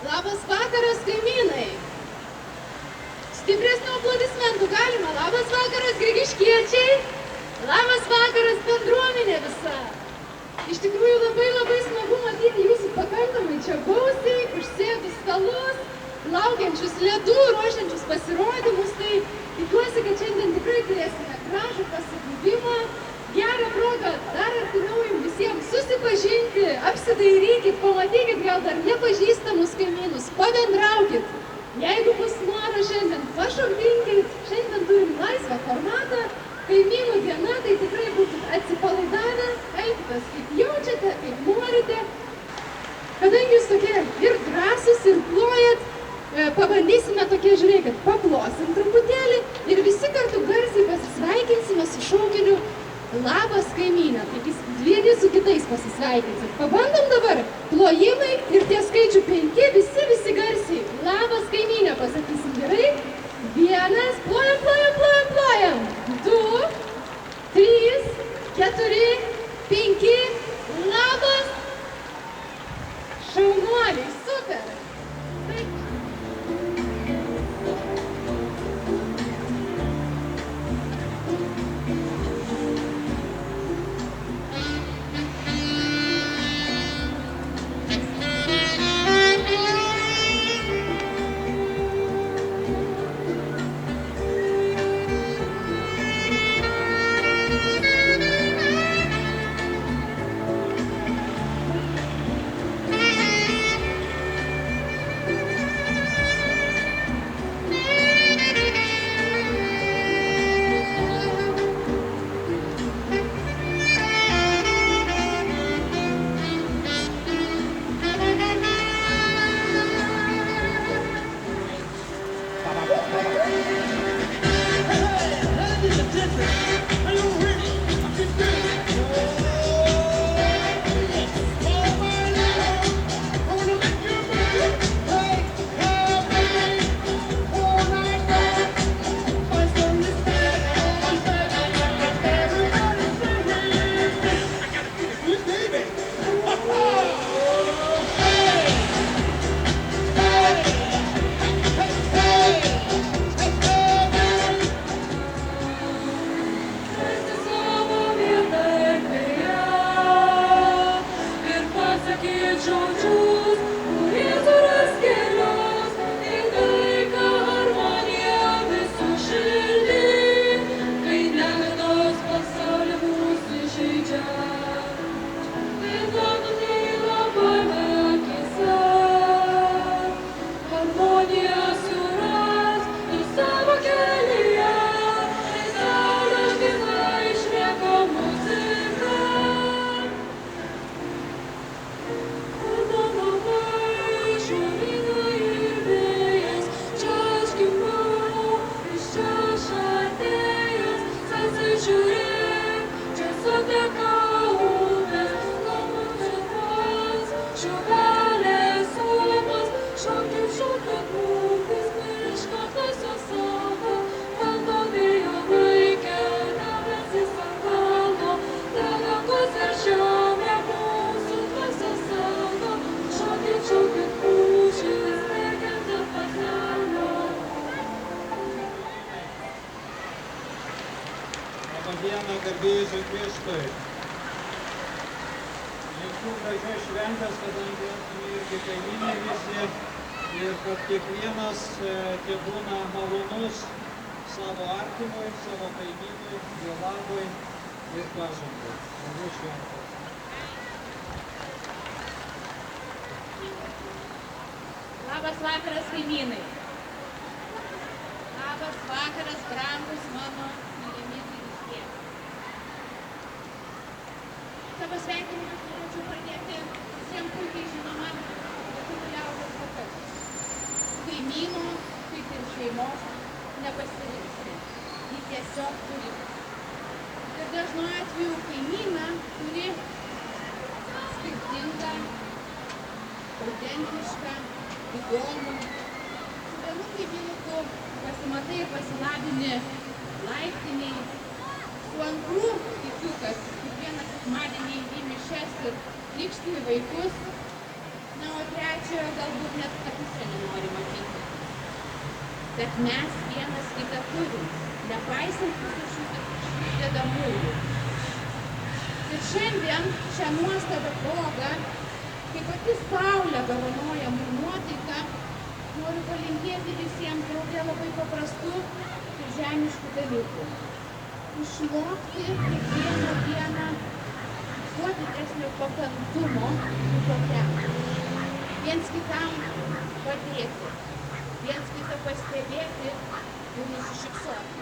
Labas vakaras, kaimynai. Stipresnių aplodismentų galima. Labas vakaras, grigiškiečiai. Labas vakaras, bendruomenė visa. Iš tikrųjų labai smagu matyti jūsų pakankamai čia gausiai, užsėdus stalus, laukiančius ledų, ruošiančius pasirodymus. Tai tikiuosi, kad šiandien tikrai turėsime gražų pasibuvimą, gerą progą dar artimiau jums visiems susipažinti, apsidairykit, pamatykit gal dar nepažįstamus kaimynus, pabendraukit. Jeigu bus noro šiandien, pašokdinkit, šiandien turim laisvą formatą, kaimynų diena, tai tikrai būkit atsipalaidavę, elkitės kaip jaučiate, kaip norite. Kadangi jūs tokie ir drąsūs, ir plojat, pabandysime tokie, žiūrėkit, paplosim truputėlį ir visi kartu garsiai pasisveikinsime su šaukiniu Labas kaimynė. Taigi vieni su kitais pasisveikinsim. Pabandom dabar plojimai ir tie skaičių 5, visi garsiai. Labas kaimynė pasakysim, gerai? 1, plojam. 2, 3, 4, 5, labas. Šaunuoliai, super. Taip. Dieną garbėjai Kristui. Linkiu gražios šventės, kadangi esame irgi kaimynai visi ir kad kiekvienas būna malonus savo artimui, savo kaimynui, jo labui ir pažangai. Gražios šventės. Labas vakaras, kaimynai. Labas vakaras, brangus mano mylimi grigiškiečiai. Savo sveikinimus norėčiau pradėti visiems puikiai žinoma lietuvių liaudies patarlė. Kaimyno, kaip ir šeimos, nepasirinksi. Jį tiesiog turi. Ir dažnu atveju kaimyną turi skirtingą, autentišką, įdomų. Su vienu kaimynu tu pasimatai ir pasilabini laiptiniai. Su antru tikiu, kad kiekvieną sekmadienį į mišias ir krikštini vaikus. Na, o trečiojo galbūt net kad mes vienas kitą turim, nepaisant visų šių dedamųjų. Ir šiandien šią nuostabią progą, kai pati Saulė dovanoja mums nuotaiką, noriu palinkėti visiems drauge labai paprastų ir žemiškų dalykų. Išmokti kiekvieną dieną kuo didesnio pakantumo tokiam. Viens kitam padėti, viens kitą pastebėti ir nusišypsoti.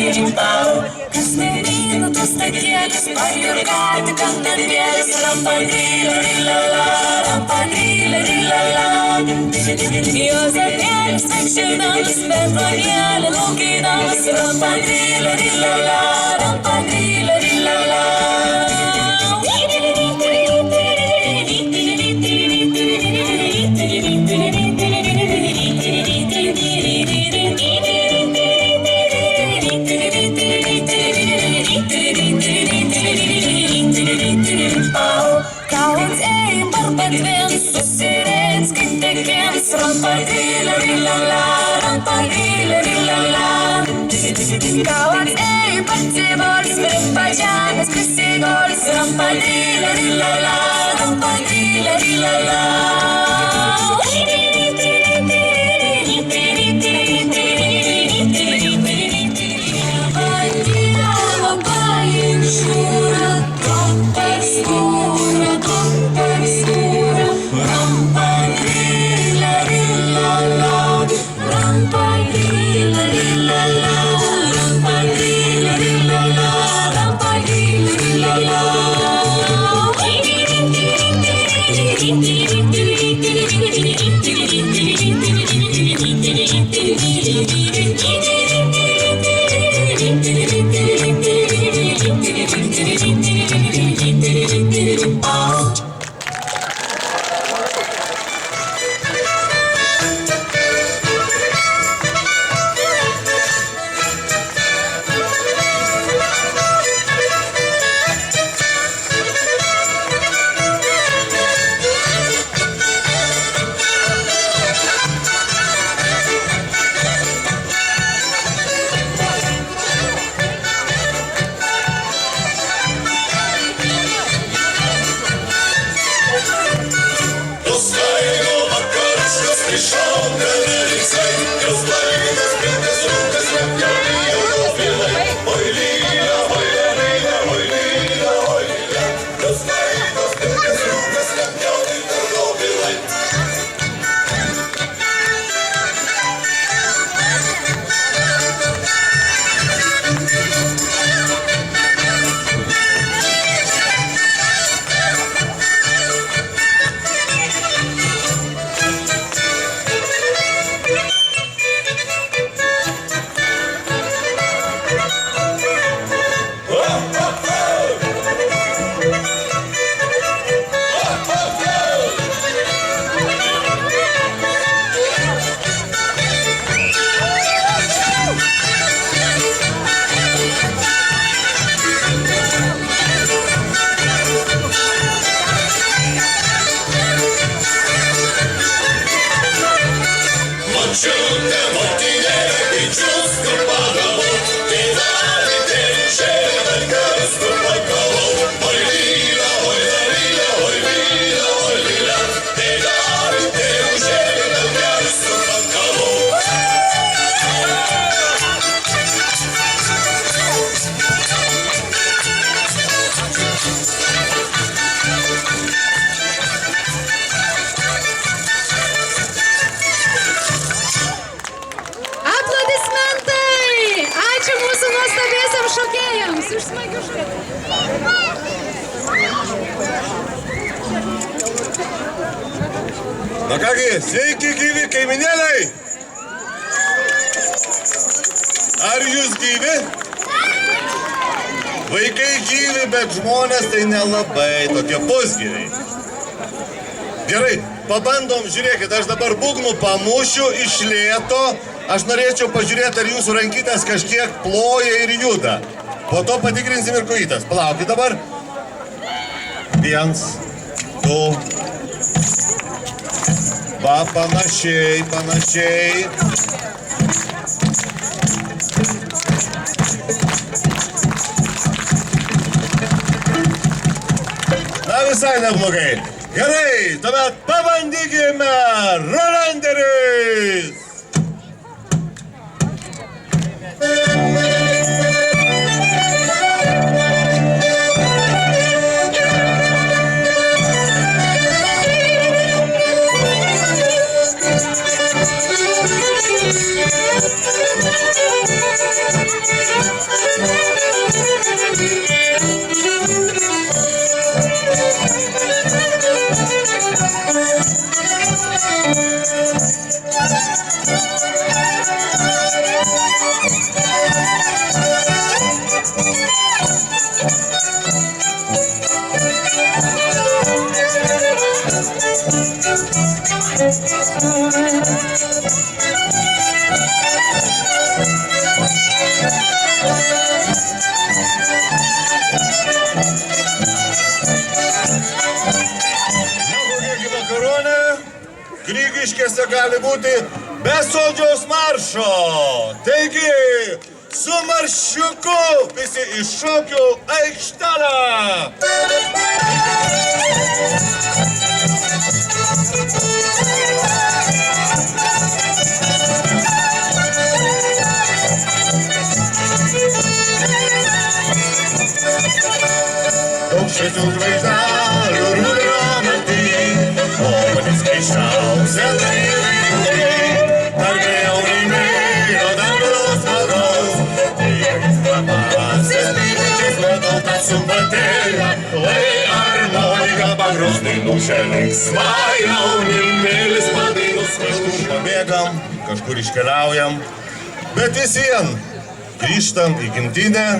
Kas neina tos takėlis, pajurkati kantarėlis, rampadrylė, rilala, rampadrylė, rilala. Jozefėlis vaikščiodamas, betonėlį laukydamas, rampadrylė, rilala, rampadrylė, rilala. Kauns ėjim barbatvien, susirėts kaip tekėms, rampadrylė, rilala, rampadrylė, rilala. Kauns ėjim atsibols, pripažemės prisigols, rampadrylė, rilala, rampadrylė, rilala. Na kągi, sveiki gyvi kaiminėliai! Ar jūs gyvi? Vaikai gyvi, bet žmonės tai nelabai, tokie pusgyviai. Gerai, pabandom, žiūrėkit, aš dabar būgnų pamušiu iš lėto. Aš norėčiau pažiūrėti, ar jūsų rankytės kažkiek ploja ir juda. Po to patikrinsim ir kojytes. Palaukit dabar. 1, 2. Va, panašiai, panašiai. Na, visai neblogai. Gerai, tuomet pabandykime rolanderis. Grigiškėse gali būti be sodžiaus maršo. Taigi, su maršiuku visi į šokių aikštelę. Daug šviesių žvaigždelių rudenio naktį, obuolys keisčiausia dailiai, tarp jaunimai, o dar vienos maldos, jais papasis, mylinčiais matau tą sumpatėlę, lai harmonika pagros dainų šią linksmą jaunimėlis padainos. Kažkur pabėgam, kažkur iškeliaujam, bet vis vien grįžtam į gimtinę.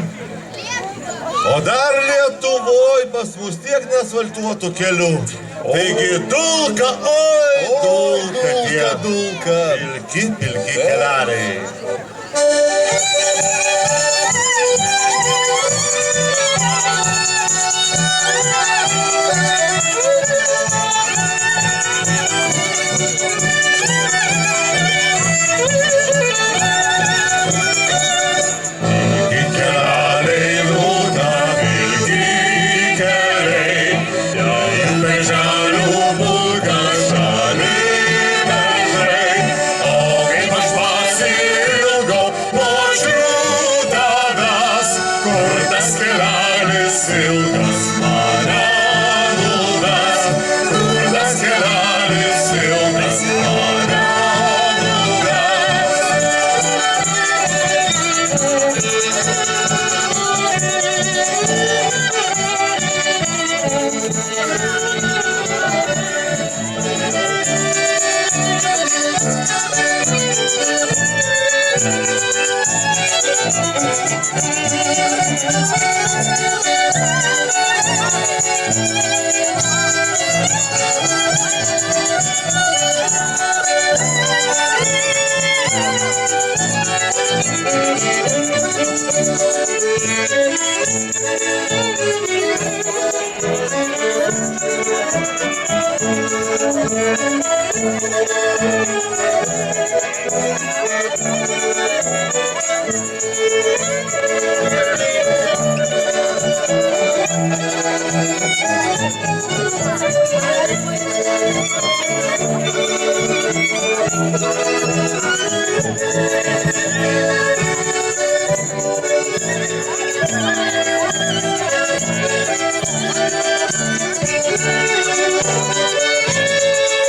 O dar Lietuvoj pas mus tiek neasfaltuotų kelių. Taigi dulka, oi, dulka tie, dulka, pilki keliariai.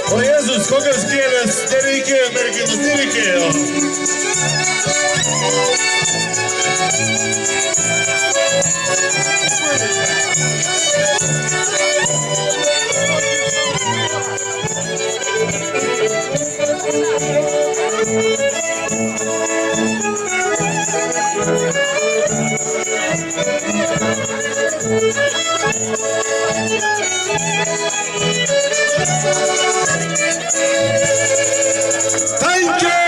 O Jėzus, kokios gėlės, nereikėjo, merginos, nereikėjo. Thank you!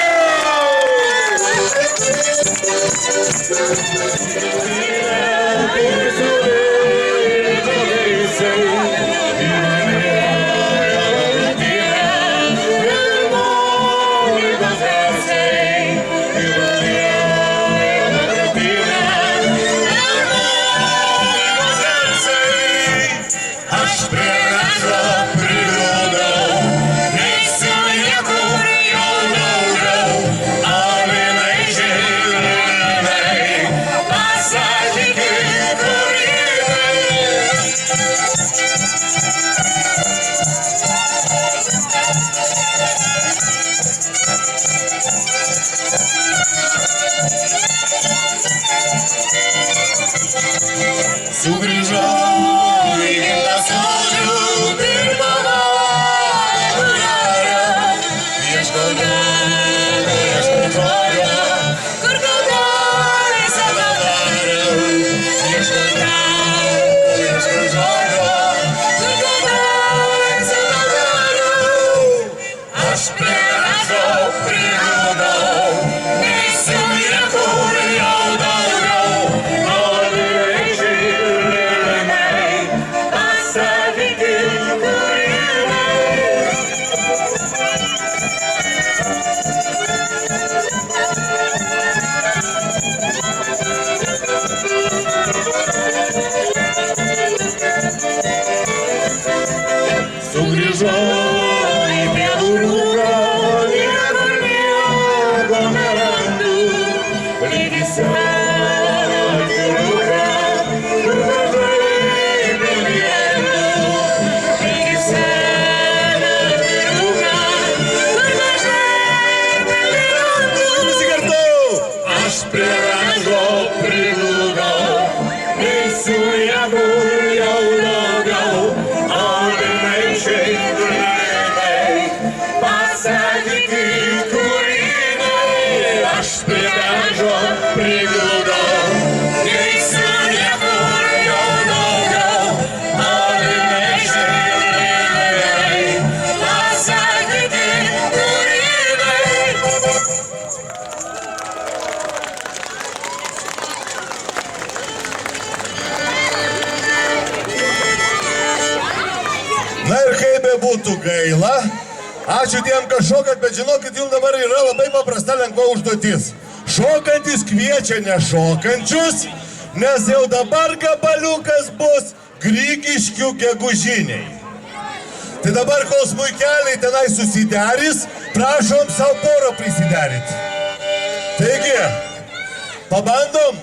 Ačiū tiem, kas šokat, bet žinokit, jums dabar yra labai paprasta lengva užduotis. Šokantis kviečia nešokančius, nes jau dabar gabaliukas bus Grigiškių gegužiniai. Tai dabar, kol smuikeliai tenai susideris, prašom savo porą prisiderinti. Taigi, pabandom.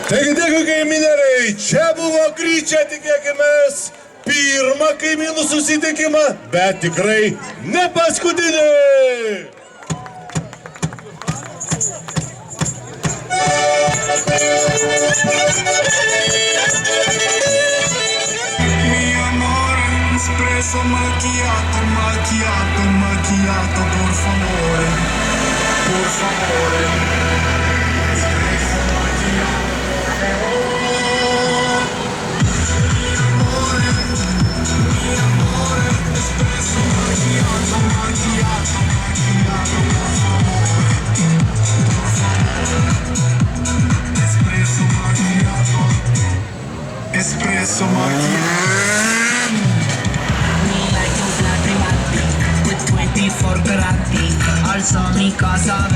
Taigi, dėkui kaimyneriai, čia buvo Gryčia, tikėkimės, pirmą kaimynų susitikimą, bet tikrai ne paskutinį. Mi amor, espresso macchiato, macchiato, macchiato, por favore, por favore. Espresso macchiato. Me like those latte latte with 24 gradi. Also mi casa